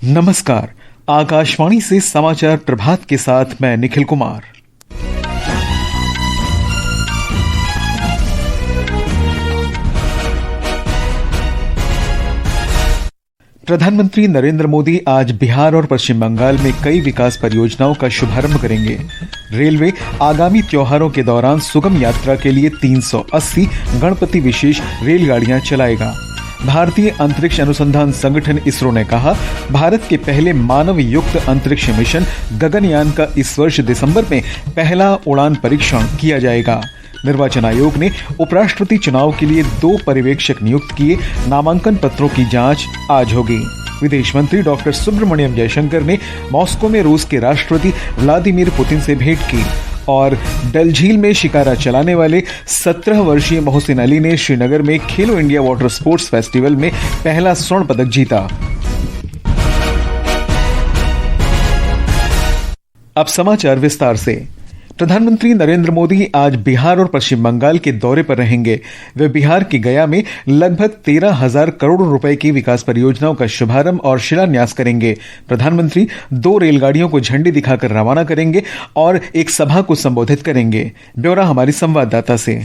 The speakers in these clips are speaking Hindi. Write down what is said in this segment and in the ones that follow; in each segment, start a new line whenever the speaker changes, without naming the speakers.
नमस्कार। आकाशवाणी से समाचार प्रभात के साथ मैं निखिल कुमार। प्रधानमंत्री नरेंद्र मोदी आज बिहार और पश्चिम बंगाल में कई विकास परियोजनाओं का शुभारंभ करेंगे। रेलवे आगामी त्योहारों के दौरान सुगम यात्रा के लिए 380 गणपति विशेष रेलगाड़ियां चलाएगा। भारतीय अंतरिक्ष अनुसंधान संगठन इसरो ने कहा, भारत के पहले मानव युक्त अंतरिक्ष मिशन गगनयान का इस वर्ष दिसंबर में पहला उड़ान परीक्षण किया जाएगा। निर्वाचन आयोग ने उपराष्ट्रपति चुनाव के लिए 2 पर्यवेक्षक नियुक्त किए। नामांकन पत्रों की जांच आज होगी। विदेश मंत्री डॉक्टर सुब्रमण्यम जयशंकर ने मॉस्को में रूस के राष्ट्रपति व्लादिमीर पुतिन से भेंट की और डल झील में शिकारा चलाने वाले 17 वर्षीय मोहसिन अली ने श्रीनगर में खेलो इंडिया वाटर स्पोर्ट्स फेस्टिवल में पहला स्वर्ण पदक जीता। अब समाचार विस्तार से। प्रधानमंत्री नरेंद्र मोदी आज बिहार और पश्चिम बंगाल के दौरे पर रहेंगे। वे बिहार के गया में लगभग 13,000 करोड़ रुपए की विकास परियोजनाओं का शुभारंभ और शिलान्यास करेंगे। प्रधानमंत्री 2 रेलगाड़ियों को झंडी दिखाकर रवाना करेंगे और एक सभा को संबोधित करेंगे। ब्यौरा हमारी संवाददाता से।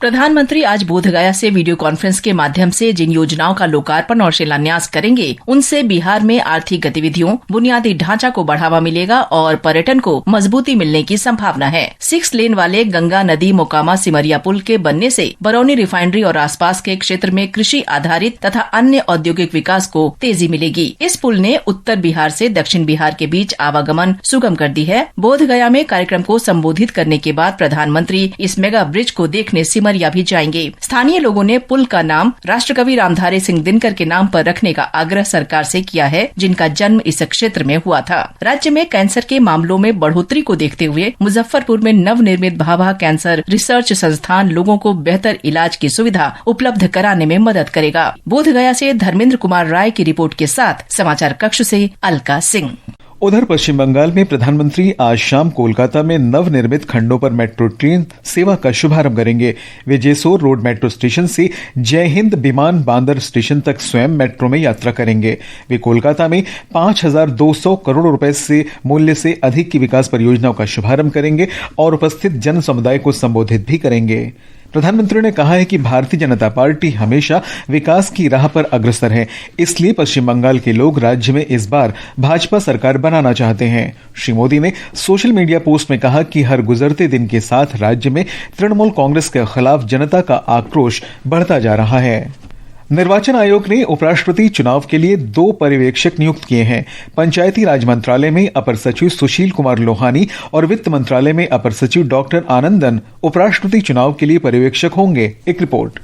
प्रधानमंत्री आज बोधगया से वीडियो कॉन्फ्रेंस के माध्यम से जिन योजनाओं का लोकार्पण और शिलान्यास करेंगे, उनसे बिहार में आर्थिक गतिविधियों, बुनियादी ढांचा को बढ़ावा मिलेगा और पर्यटन को मजबूती मिलने की संभावना है। 6 लेन वाले गंगा नदी मोकामा सिमरिया पुल के बनने से बरौनी रिफाइनरी और आसपास के क्षेत्र में कृषि आधारित तथा अन्य औद्योगिक विकास को तेजी मिलेगी। इस पुल ने उत्तर बिहार से दक्षिण बिहार के बीच आवागमन सुगम कर दी है। बोधगया में कार्यक्रम को संबोधित करने के बाद प्रधानमंत्री इस मेगा ब्रिज को देखने सिमरिया भी जाएंगे। स्थानीय लोगों ने पुल का नाम राष्ट्रकवि रामधारी सिंह दिनकर के नाम पर रखने का आग्रह सरकार से किया है, जिनका जन्म इस क्षेत्र में हुआ था। राज्य में कैंसर के मामलों में बढ़ोतरी को देखते हुए मुजफ्फरपुर में नवनिर्मित भाभा कैंसर रिसर्च संस्थान लोगों को बेहतर इलाज की सुविधा उपलब्ध कराने में मदद करेगा। बोधगया से धर्मेंद्र कुमार राय की रिपोर्ट के साथ समाचार कक्ष से अलका सिंह।
उधर पश्चिम बंगाल में प्रधानमंत्री आज शाम कोलकाता में नवनिर्मित खंडों पर मेट्रो ट्रेन सेवा का शुभारंभ करेंगे। वे जेसोर रोड मेट्रो स्टेशन से जय हिंद विमान बांदर स्टेशन तक स्वयं मेट्रो में यात्रा करेंगे। वे कोलकाता में 5,200 करोड़ रुपए से मूल्य से अधिक की विकास परियोजनाओं का शुभारंभ करेंगे और उपस्थित जन समुदाय को संबोधित भी करेंगे। प्रधानमंत्री ने कहा है कि भारतीय जनता पार्टी हमेशा विकास की राह पर अग्रसर है, इसलिए पश्चिम बंगाल के लोग राज्य में इस बार भाजपा सरकार बनाना चाहते हैं। श्री मोदी ने सोशल मीडिया पोस्ट में कहा कि हर गुजरते दिन के साथ राज्य में तृणमूल कांग्रेस के खिलाफ जनता का आक्रोश बढ़ता जा रहा है। निर्वाचन आयोग ने उपराष्ट्रपति चुनाव के लिए 2 पर्यवेक्षक नियुक्त किए हैं। पंचायती राज मंत्रालय में अपर सचिव सुशील कुमार लोहानी और वित्त मंत्रालय में अपर सचिव डॉक्टर आनंदन उपराष्ट्रपति चुनाव के लिए पर्यवेक्षक होंगे। एक रिपोर्ट।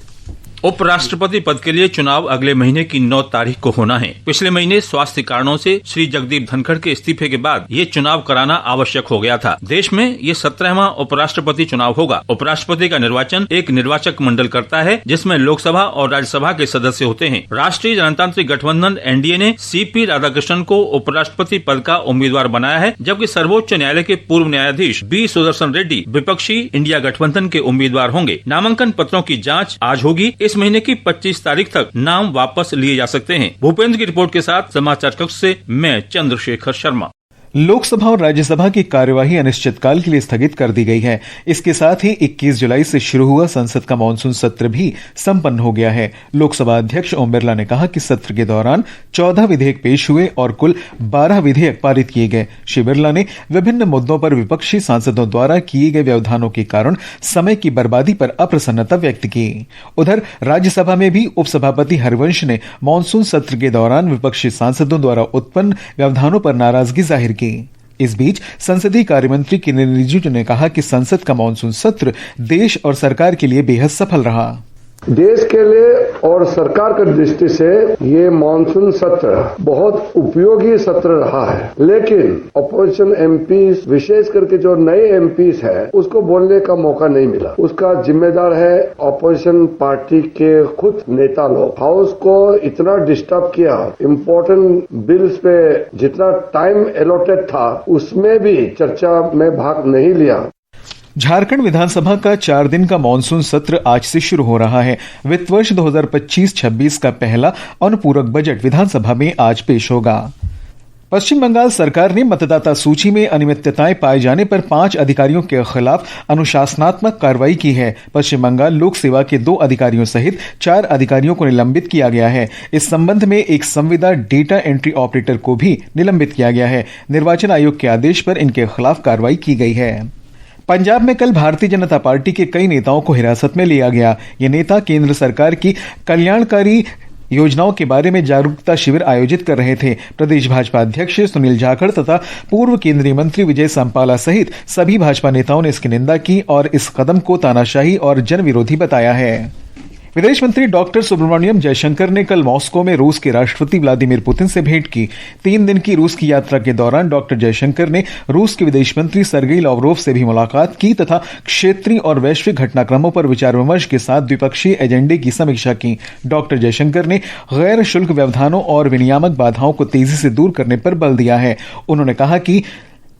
उपराष्ट्रपति पद के लिए चुनाव अगले महीने की 9 तारीख को होना है। पिछले महीने स्वास्थ्य कारणों से श्री जगदीप धनखड़ के इस्तीफे के बाद ये चुनाव कराना आवश्यक हो गया था। देश में ये 17वां उपराष्ट्रपति चुनाव होगा। उपराष्ट्रपति का निर्वाचन एक निर्वाचक मंडल करता है, जिसमें लोकसभा और राज्यसभा के सदस्य होते हैं। राष्ट्रीय जनतांत्रिक गठबंधन एनडीए ने सीपी राधाकृष्णन को उपराष्ट्रपति पद का उम्मीदवार बनाया है, जबकि सर्वोच्च न्यायालय के पूर्व न्यायाधीश बी सुदर्शन रेड्डी विपक्षी इंडिया गठबंधन के उम्मीदवार होंगे। नामांकन पत्रों की जाँच आज होगी। इस महीने की 25 तारीख तक नाम वापस लिए जा सकते हैं। भूपेंद्र की रिपोर्ट के साथ समाचार कक्ष से मैं चंद्रशेखर शर्मा।
लोकसभा और राज्यसभा की कार्यवाही अनिश्चितकाल के लिए स्थगित कर दी गई है। इसके साथ ही 21 जुलाई से शुरू हुआ संसद का मानसून सत्र भी संपन्न हो गया है। लोकसभा अध्यक्ष ओम बिरला ने कहा कि सत्र के दौरान 14 विधेयक पेश हुए और कुल 12 विधेयक पारित किए गए। श्री बिरला ने विभिन्न मुद्दों पर विपक्षी सांसदों द्वारा किए गए व्यवधानों के कारण समय की बर्बादी पर अप्रसन्नता व्यक्त की। उधर राज्यसभा में भी उपसभापति हरिवंश ने मानसून सत्र के दौरान विपक्षी सांसदों द्वारा उत्पन्न व्यवधानों पर नाराजगी जाहिर की। इस बीच संसदीय कार्यमंत्री किरेन रिजिजू ने कहा कि संसद का मानसून सत्र देश और सरकार के लिए बेहद सफल रहा।
देश के लिए और सरकार की दृष्टि से ये मानसून सत्र बहुत उपयोगी सत्र रहा है, लेकिन अपोजिशन एमपीज विशेष करके जो नए एमपीज है उसको बोलने का मौका नहीं मिला। उसका जिम्मेदार है अपोजिशन पार्टी के खुद नेता लोग। हाउस को इतना डिस्टर्ब किया, इम्पोर्टेंट बिल्स पे जितना टाइम अलॉटेड था उसमें भी चर्चा में भाग नहीं लिया।
झारखंड विधानसभा का 4 दिन का मानसून सत्र आज से शुरू हो रहा है। वित्त वर्ष 2025-26 का पहला अनुपूरक बजट विधानसभा में आज पेश होगा। पश्चिम बंगाल सरकार ने मतदाता सूची में अनियमितताएं पाए जाने पर 5 अधिकारियों के खिलाफ अनुशासनात्मक कार्रवाई की है। पश्चिम बंगाल लोक सेवा के 2 अधिकारियों सहित 4 अधिकारियों को निलंबित किया गया है। इस संबंध में एक संविदा डेटा एंट्री ऑपरेटर को भी निलंबित किया गया है। निर्वाचन आयोग के आदेश पर इनके खिलाफ कार्रवाई की गई है। पंजाब में कल भारतीय जनता पार्टी के कई नेताओं को हिरासत में लिया गया। ये नेता केंद्र सरकार की कल्याणकारी योजनाओं के बारे में जागरूकता शिविर आयोजित कर रहे थे। प्रदेश भाजपा अध्यक्ष सुनील जाखड़ तथा पूर्व केंद्रीय मंत्री विजय सांपाला सहित सभी भाजपा नेताओं ने इसकी निंदा की और इस कदम को तानाशाही और जनविरोधी बताया है। विदेश मंत्री डॉक्टर सुब्रमण्यम जयशंकर ने कल मॉस्को में रूस के राष्ट्रपति व्लादिमीर पुतिन से भेंट की। 3 दिन की रूस की यात्रा के दौरान डॉक्टर जयशंकर ने रूस के विदेश मंत्री सर्गेई लावरोव से भी मुलाकात की तथा क्षेत्रीय और वैश्विक घटनाक्रमों पर विचार विमर्श के साथ द्विपक्षीय एजेंडे की समीक्षा की। डॉक्टर जयशंकर ने गैर शुल्क व्यवधानों और विनियामक बाधाओं को तेजी से दूर करने पर बल दिया है। उन्होंने कहा कि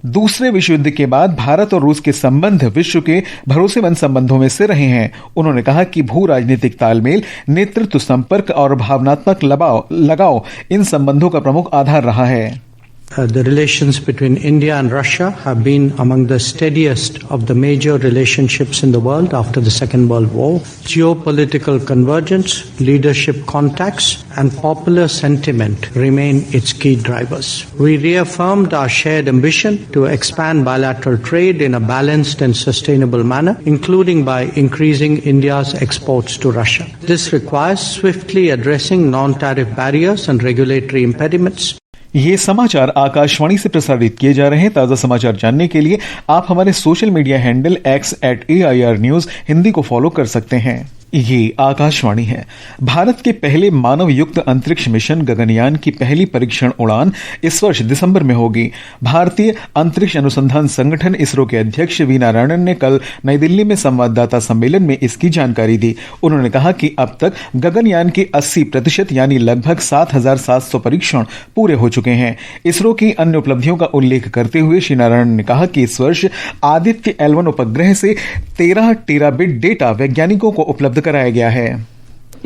दूसरे विश्व युद्ध के बाद भारत और रूस के संबंध विश्व के भरोसेमंद संबंधों में से रहे हैं। उन्होंने कहा कि भू राजनीतिक तालमेल, नेतृत्व संपर्क और भावनात्मक लगाव इन संबंधों का प्रमुख आधार रहा है।
The relations between India and Russia have been among the steadiest of the major relationships in the world after the Second World War. Geopolitical convergence, leadership contacts, and popular sentiment remain its key drivers. We reaffirmed our shared ambition to expand bilateral trade in a balanced and sustainable manner, including by increasing India's exports to Russia. This requires swiftly addressing non-tariff barriers and regulatory impediments.
ये समाचार आकाशवाणी से प्रसारित किए जा रहे हैं। ताजा समाचार जानने के लिए आप हमारे social media handle x@AIR News Hindi को फॉलो कर सकते हैं। ये आकाशवाणी है। भारत के पहले मानव युक्त अंतरिक्ष मिशन गगनयान की पहली परीक्षण उड़ान इस वर्ष दिसंबर में होगी। भारतीय अंतरिक्ष अनुसंधान संगठन इसरो के अध्यक्ष वी नारायणन ने कल नई दिल्ली में संवाददाता सम्मेलन में इसकी जानकारी दी। उन्होंने कहा कि अब तक गगनयान के 80% यानी लगभग 7,700 परीक्षण पूरे हो चुके हैं। इसरो की अन्य उपलब्धियों का उल्लेख करते हुए श्री नारायणन ने कहा कि इस वर्ष आदित्य L1 उपग्रह से 13 टेराबिट डेटा वैज्ञानिकों को उपलब्ध कराया गया है।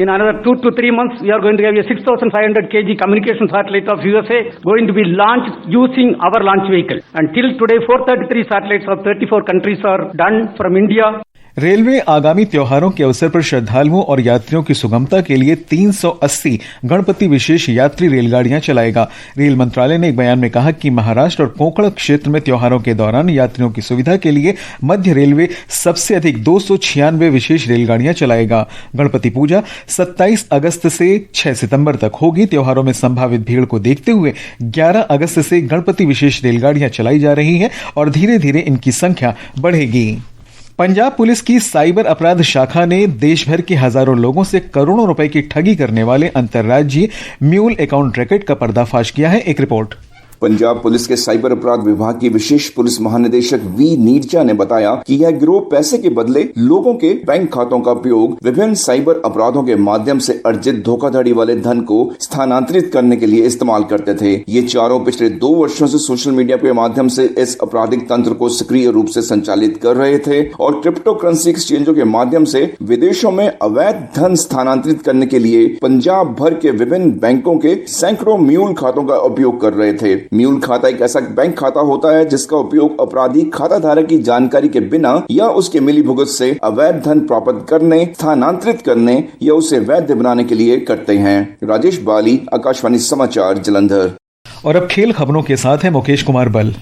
In another 2 to 3 months, we are going to have a 6,500 kg communication satellite of USA going to be launched using our launch vehicle. Until today, 433 satellites of 34 countries are done from India.
Railway आगामी त्योहारों के अवसर पर श्रद्धालुओं और यात्रियों की सुगमता के लिए 380 गणपति विशेष यात्री रेलगाड़ियां चलाएगा। रेल मंत्रालय ने एक बयान में कहा कि महाराष्ट्र और कोंकण क्षेत्र में त्योहारों के दौरान यात्रियों की सुविधा के लिए मध्य रेलवे सबसे अधिक 296 विशेष रेलगाड़ियां चलाएगा। गणपति पूजा 27 अगस्त से 6 सितंबर तक होगी। त्योहारों में संभावित भीड़ को देखते हुए 11 अगस्त से गणपति विशेष रेलगाड़ियां चलाई जा रही हैं और धीरे धीरे इनकी संख्या बढ़ेगी। पंजाब पुलिस की साइबर अपराध शाखा ने देश भर के हजारों लोगों से करोड़ों रुपए की ठगी करने वाले अंतर्राज्यीय म्यूल अकाउंट रैकेट का पर्दाफाश किया है। एक रिपोर्ट।
पंजाब पुलिस के साइबर अपराध विभाग की विशेष पुलिस महानिदेशक वी नीरजा ने बताया कि यह गिरोह पैसे के बदले लोगों के बैंक खातों का उपयोग विभिन्न साइबर अपराधों के माध्यम से अर्जित धोखाधड़ी वाले धन को स्थानांतरित करने के लिए इस्तेमाल करते थे। ये चारों पिछले 2 वर्षों से सोशल मीडिया के माध्यम से इस आपराधिक तंत्र को सक्रिय रूप से संचालित कर रहे थे और क्रिप्टो करेंसी एक्सचेंजों के माध्यम से विदेशों में अवैध धन स्थानांतरित करने के लिए पंजाब भर के विभिन्न बैंकों के सैकड़ों म्यूल खातों का उपयोग कर रहे थे। म्यूल खाता एक ऐसा बैंक खाता होता है जिसका उपयोग अपराधी खाता धारक की जानकारी के बिना या उसके मिलीभुगत से अवैध धन प्राप्त करने, स्थानांतरित करने या उसे वैध बनाने के लिए करते हैं। राजेश बाली, आकाशवाणी समाचार, जालंधर।
और अब खेल खबरों के साथ है मुकेश कुमार बल।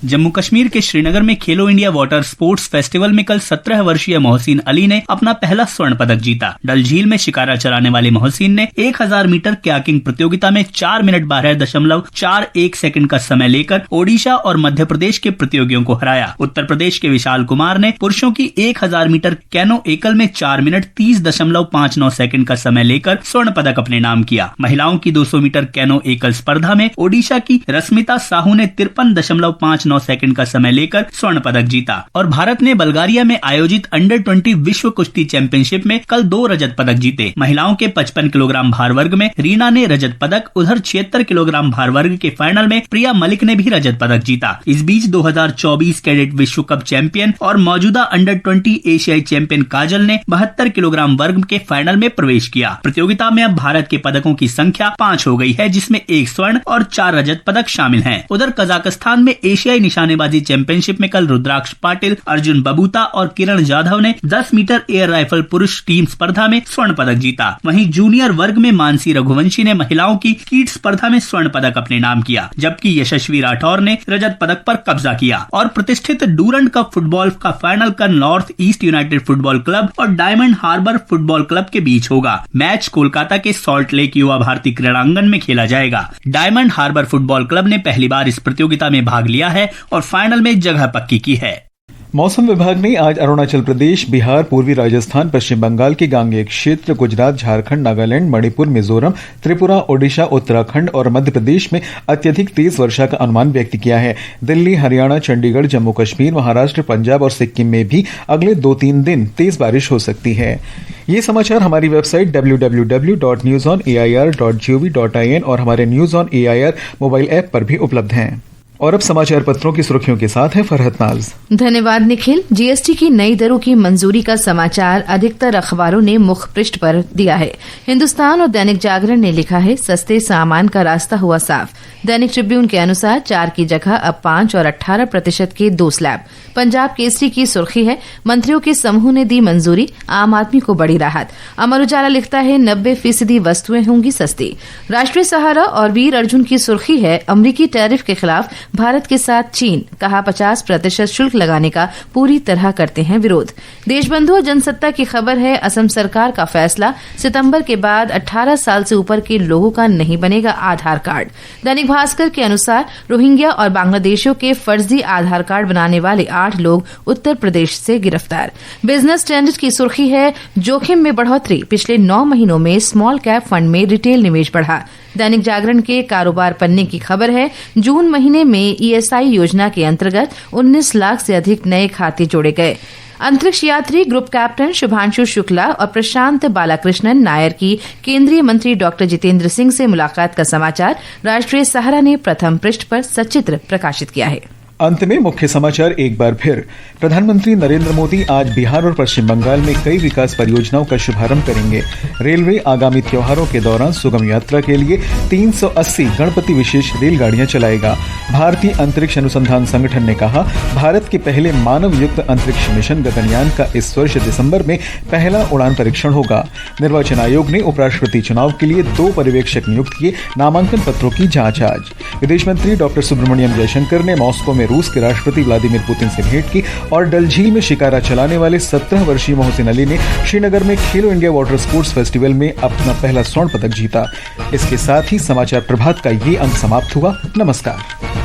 जम्मू कश्मीर के श्रीनगर में खेलो इंडिया वाटर स्पोर्ट्स फेस्टिवल में कल 17 वर्षीय मोहसिन अली ने अपना पहला स्वर्ण पदक जीता। डल झील में शिकारा चलाने वाले मोहसिन ने 1000 मीटर कयाकिंग प्रतियोगिता में 4 मिनट 12.41 सेकंड का समय लेकर ओडिशा और मध्य प्रदेश के प्रतियोगियों को हराया। उत्तर प्रदेश के विशाल कुमार ने पुरुषों की 1000 मीटर कैनो एकल में 4 मिनट 30.59 सेकंड का समय लेकर स्वर्ण पदक अपने नाम किया। महिलाओं की 200 मीटर कैनो एकल स्पर्धा में ओडिशा की रश्मिता साहू ने 53.59 सेकंड का समय लेकर स्वर्ण पदक जीता। और भारत ने बल्गारिया में आयोजित अंडर-20 विश्व कुश्ती चैंपियनशिप में कल 2 रजत पदक जीते। महिलाओं के 55 किलोग्राम भार वर्ग में रीना ने रजत पदक, उधर 76 किलोग्राम भार वर्ग के फाइनल में प्रिया मलिक ने भी रजत पदक जीता। इस बीच 2024 कैडेट विश्व कप चैंपियन और मौजूदा अंडर-20 एशियाई चैंपियन काजल ने 72 किलोग्राम वर्ग के फाइनल में प्रवेश किया। प्रतियोगिता में अब भारत के पदकों की संख्या 5 हो गई है, जिसमें 1 स्वर्ण और 4 रजत पदक शामिल हैं। उधर कजाकिस्तान में एशियाई निशानेबाजी चैंपियनशिप में कल रुद्राक्ष पाटिल, अर्जुन बबूता और किरण जाधव ने 10 मीटर एयर राइफल पुरुष टीम स्पर्धा में स्वर्ण पदक जीता। वहीं जूनियर वर्ग में मानसी रघुवंशी ने महिलाओं की कीट स्पर्धा में स्वर्ण पदक अपने नाम किया, जबकि यशस्वी राठौर ने रजत पदक पर कब्जा किया। और प्रतिष्ठित डूरंड कप फुटबॉल का फाइनल कल north east United football club और डायमंड हार्बर फुटबॉल क्लब के बीच होगा। मैच कोलकाता के सॉल्ट लेक युवा भारती क्रीड़ांगन में खेला जाएगा। डायमंड हार्बर फुटबॉल क्लब ने पहली बार इस प्रतियोगिता में भाग लिया है और फाइनल में जगह पक्की की है।
मौसम विभाग ने आज अरुणाचल प्रदेश, बिहार, पूर्वी राजस्थान, पश्चिम बंगाल के गांगेय क्षेत्र, गुजरात, झारखंड, नागालैंड, मणिपुर, मिजोरम, त्रिपुरा, ओडिशा, उत्तराखंड और मध्य प्रदेश में अत्यधिक तेज वर्षा का अनुमान व्यक्त किया है। दिल्ली, हरियाणा, चंडीगढ़, जम्मू कश्मीर, महाराष्ट्र, पंजाब और सिक्किम में भी अगले 2-3 दिन तेज बारिश हो सकती है। ये समाचार हमारी वेबसाइट www.newsonair.gov.in और हमारे news on AIR mobile app पर भी उपलब्ध हैं। और अब समाचार पत्रों की सुर्खियों के साथ है फरहत नाज।
धन्यवाद निखिल। जीएसटी की नई दरों की मंजूरी का समाचार अधिकतर अखबारों ने मुख पृष्ठ पर दिया है। हिंदुस्तान और दैनिक जागरण ने लिखा है, सस्ते सामान का रास्ता हुआ साफ। दैनिक ट्रिब्यून के अनुसार 4 की जगह अब 5 और 18% के 2 स्लैब। पंजाब केसरी की सुर्खी है, मंत्रियों के समूह ने दी मंजूरी, आम आदमी को बड़ी राहत। अमर उजाला लिखता है, 90% वस्तुएं होंगी सस्ती। राष्ट्रीय सहारा और वीर अर्जुन की सुर्खी है, अमरीकी टैरिफ के खिलाफ भारत के साथ चीन, कहा 50% शुल्क लगाने का पूरी तरह करते हैं विरोध। देशबंधु और जनसत्ता की खबर है, असम सरकार का फैसला, सितंबर के बाद 18 साल से ऊपर के लोगों का नहीं बनेगा आधार कार्ड। दैनिक भास्कर के अनुसार रोहिंग्या और बांग्लादेशियों के फर्जी आधार कार्ड बनाने वाले 8 लोग उत्तर प्रदेश से गिरफ्तार। बिजनेस स्टैंडर्ड की सुर्खी है, जोखिम में बढ़ोतरी, पिछले 9 महीनों में स्मॉल कैप फंड में रिटेल निवेश बढ़ा। दैनिक जागरण के कारोबार पन्ने की खबर है, जून महीने में ईएसआई योजना के अंतर्गत 19 लाख से अधिक नए खाते जोड़े गए। अंतरिक्ष यात्री ग्रुप कैप्टन शुभांशु शुक्ला और प्रशांत बालाकृष्णन नायर की केंद्रीय मंत्री डॉक्टर जितेंद्र सिंह से मुलाकात का समाचार राष्ट्रीय सहारा ने प्रथम पृष्ठ पर सचित्र प्रकाशित किया है।
अंत में मुख्य समाचार एक बार फिर। प्रधानमंत्री नरेंद्र मोदी आज बिहार और पश्चिम बंगाल में कई विकास परियोजनाओं का शुभारंभ करेंगे। रेलवे आगामी त्योहारों के दौरान सुगम यात्रा के लिए 380 गणपति विशेष रेलगाड़ियां चलाएगा। भारतीय अंतरिक्ष अनुसंधान संगठन ने कहा, भारत के पहले मानव युक्त अंतरिक्ष मिशन गगनयान का इस वर्ष दिसंबर में पहला उड़ान परीक्षण होगा। निर्वाचन आयोग ने उपराष्ट्रपति चुनाव के लिए 2 पर्यवेक्षक नियुक्त किए, नामांकन पत्रों की जांच आज। विदेश मंत्री डॉक्टर सुब्रमण्यम जयशंकर ने मॉस्को में रूस के राष्ट्रपति व्लादिमीर पुतिन से भेंट की और डल झील में शिकारा चलाने वाले 17 वर्षीय मोहसिन अली ने श्रीनगर में खेलो इंडिया वाटर स्पोर्ट्स फेस्टिवल में अपना पहला स्वर्ण पदक जीता। इसके साथ ही समाचार प्रभात का ये अंक समाप्त हुआ। नमस्कार।